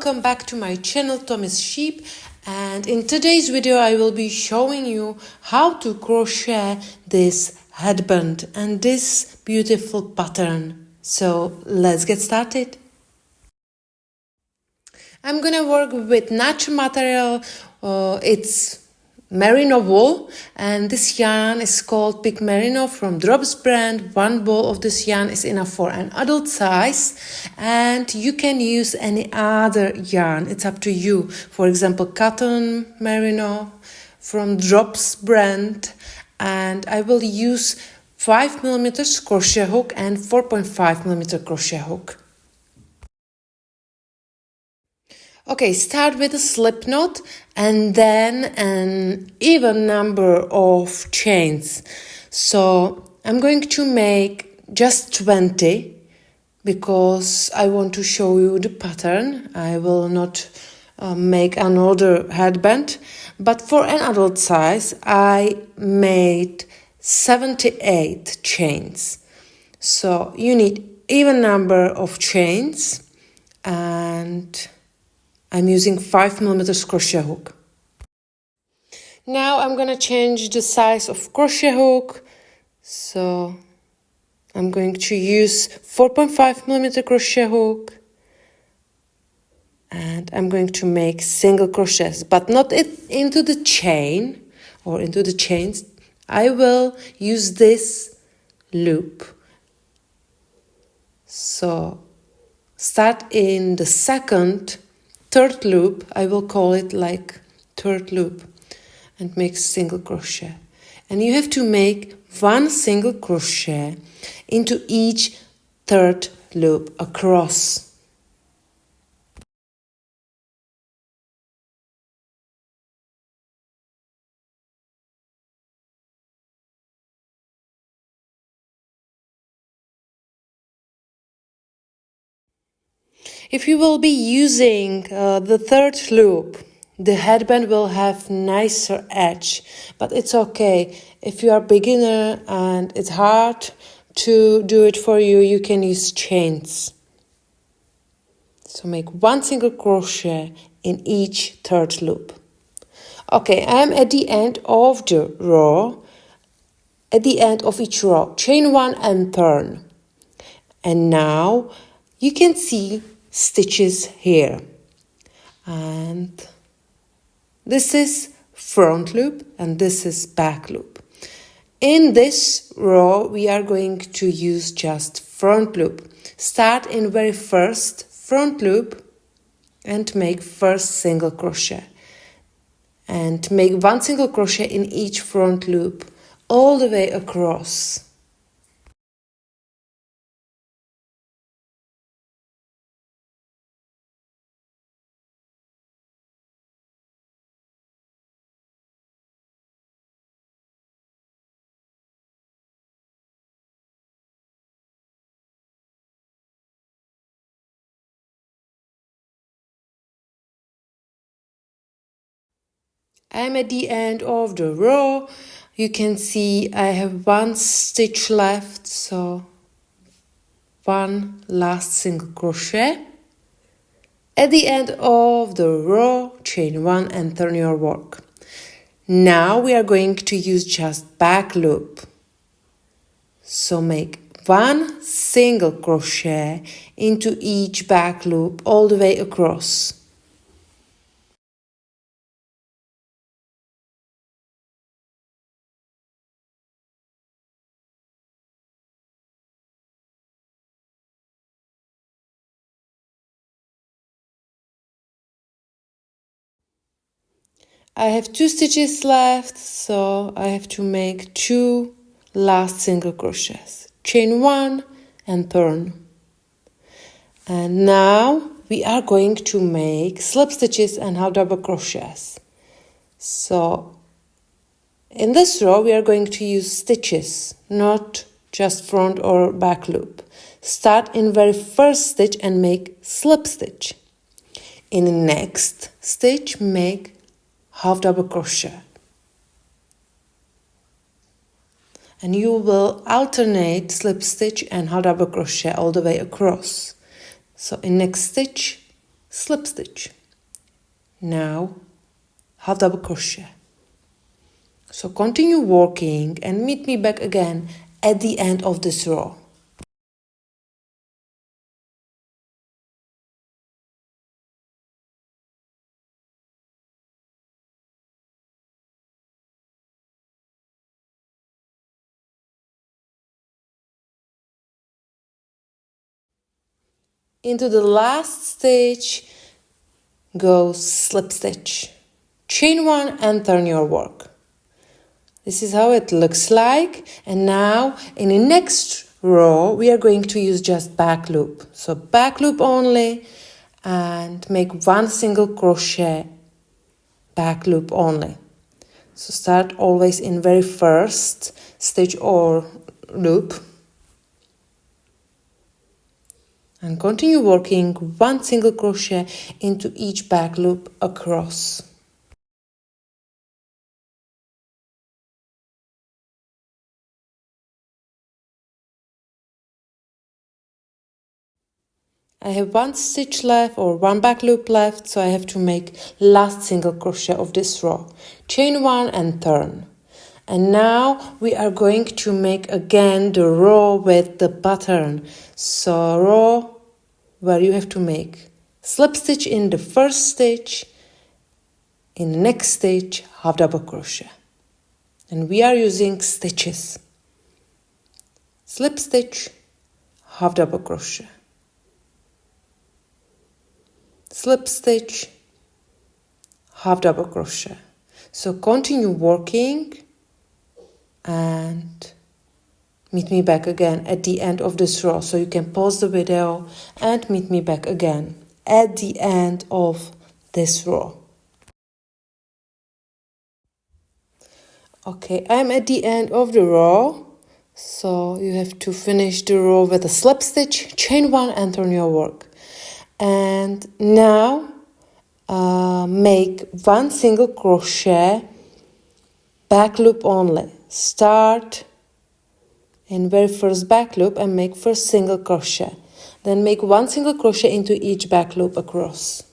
welcome back to my channel Tommy's Sheep, and in today's video I will be showing you how to crochet this headband and this beautiful pattern. So let's get started. I'm gonna work with natural material. It's merino wool, and this yarn is called Pig Merino from Drops brand. One ball of this yarn is enough for an adult size, and you can use any other yarn. It's up to you. For example, cotton merino from Drops brand, and I will use 5mm crochet hook and 4.5mm crochet hook. Okay, start with a slip knot and then an even number of chains. So I'm going to make just 20 because I want to show you the pattern. I will not make another headband, but for an adult size I made 78 chains. So you need even number of chains, and I'm using 5mm crochet hook. Now I'm gonna change the size of crochet hook. So I'm going to use 4.5mm crochet hook, and I'm going to make single crochets, but not into the chain or into the chains. I will use this loop. So start in the third loop, I will call it like third loop, and make single crochet. And you have to make one single crochet into each third loop across. If you will be using the third loop, the headband will have nicer edge, but it's okay. If you are beginner and it's hard to do it for you, you can use chains. So make one single crochet in each third loop. Okay, I'm at the end of the row. At the end of each row, chain one and turn. And now you can see stitches here, and this is front loop and this is back loop. In this row we are going to use just front loop. Start in very first front loop and make first single crochet, and make one single crochet in each front loop all the way across. I'm at the end of the row. You can see I have one stitch left, so one last single crochet. At the end of the row, chain one and turn your work. Now we are going to use just back loop. So make one single crochet into each back loop all the way across. I have 2 stitches left, so I have to make 2 last single crochets. Chain 1 and turn. And now we are going to make slip stitches and half double crochets. So in this row we are going to use stitches, not just front or back loop. Start in very first stitch and make slip stitch. In the next stitch make half double crochet, and you will alternate slip stitch and half double crochet all the way across. So in next stitch slip stitch. Now half double crochet. So continue working and meet me back again at the end of this row. Into the last stitch go slip stitch, chain one and turn your work. This is how it looks like. And now in the next row we are going to use just back loop. So back loop only and make one single crochet, back loop only. So start always in very first stitch or loop and continue working one single crochet into each back loop across. I have one stitch left or one back loop left, so I have to make last single crochet of this row. Chain one and turn. And now we are going to make again the row with the pattern. So row where you have to make slip stitch in the first stitch, in the next stitch half double crochet. And we are using stitches. Slip stitch, half double crochet. Slip stitch, half double crochet. So continue working and meet me back again at the end of this row. So you can pause the video and meet me back again at the end of this row. Okay, I'm at the end of the row. So you have to finish the row with a slip stitch, chain one and turn your work. And now make one single crochet, back loop only. Start in very first back loop and make first single crochet. Then make one single crochet into each back loop across.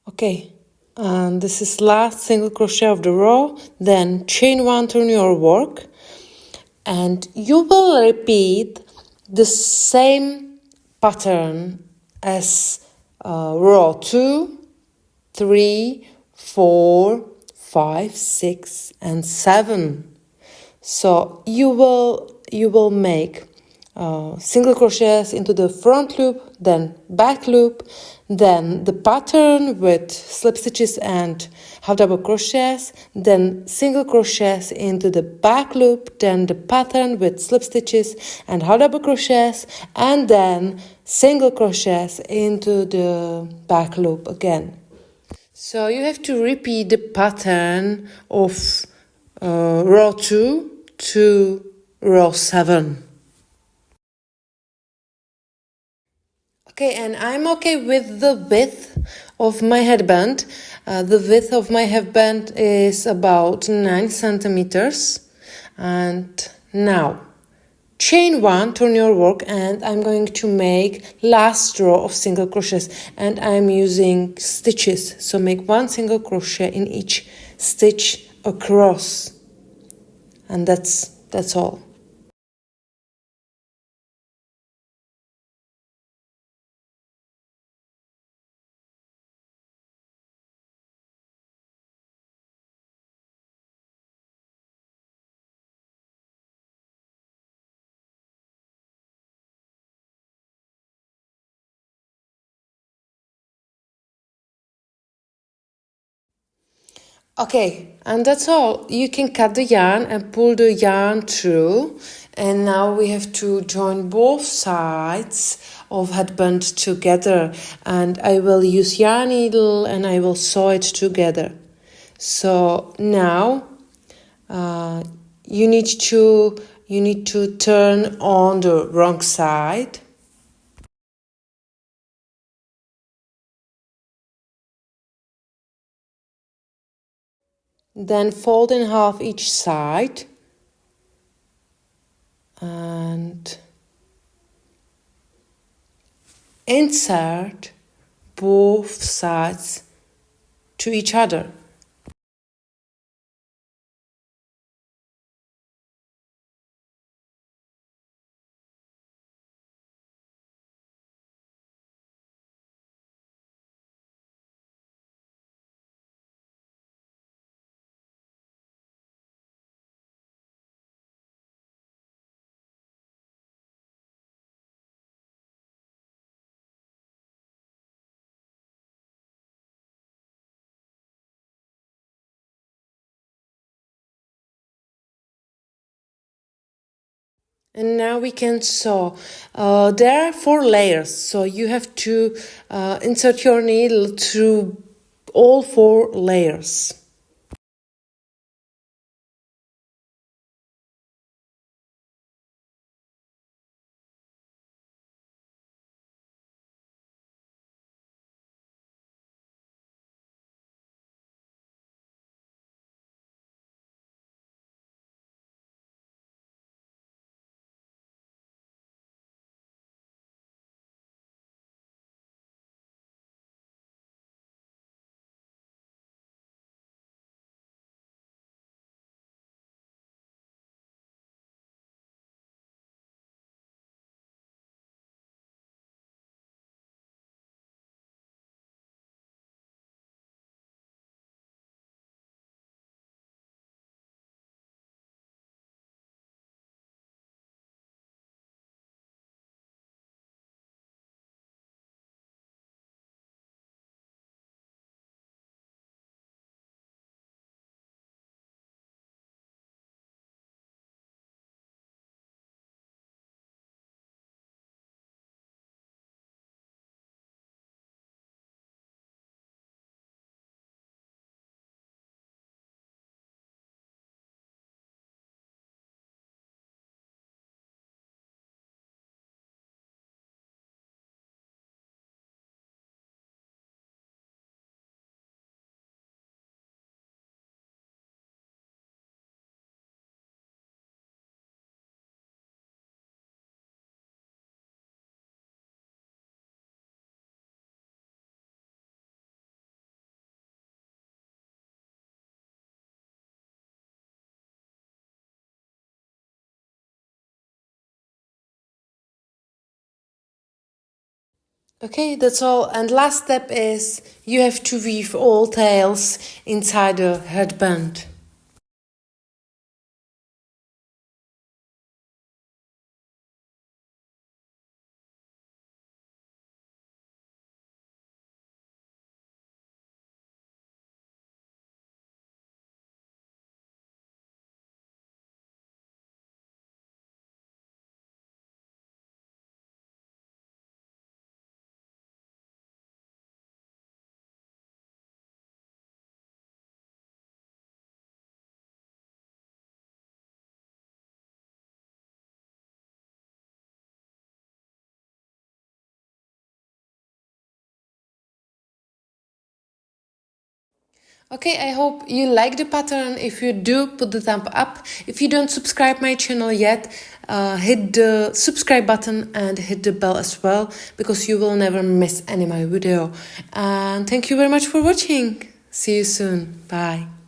Okay, and this is last single crochet of the row. Then chain one, turn your work, and you will repeat the same pattern as row 2, 3, 4, 5, 6, and 7. So you will make single crochets into the front loop, then back loop, then the pattern with slip stitches and half double crochets, then single crochets into the back loop, then the pattern with slip stitches and half double crochets, and then single crochets into the back loop again. So you have to repeat the pattern of row 2 to row 7. Okay, and I'm okay with the width of my headband. The width of my headband is about 9 centimeters. And now, chain one, turn your work, and I'm going to make last row of single crochets. And I'm using stitches, so make one single crochet in each stitch across. And that's all. Okay, and that's all. You can cut the yarn and pull the yarn through. And now we have to join both sides of headband together. And I will use yarn needle and I will sew it together. So now you need to turn on the wrong side. Then fold in half each side and insert both sides to each other. And now we can sew. There are 4 layers, so you have to insert your needle through all 4 layers. Okay, that's all. And last step is you have to weave all tails inside the headband. Okay, I hope you like the pattern. If you do, put the thumb up. If you don't subscribe my channel yet, hit the subscribe button and hit the bell as well, because you will never miss any of my video. And thank you very much for watching. See you soon. Bye.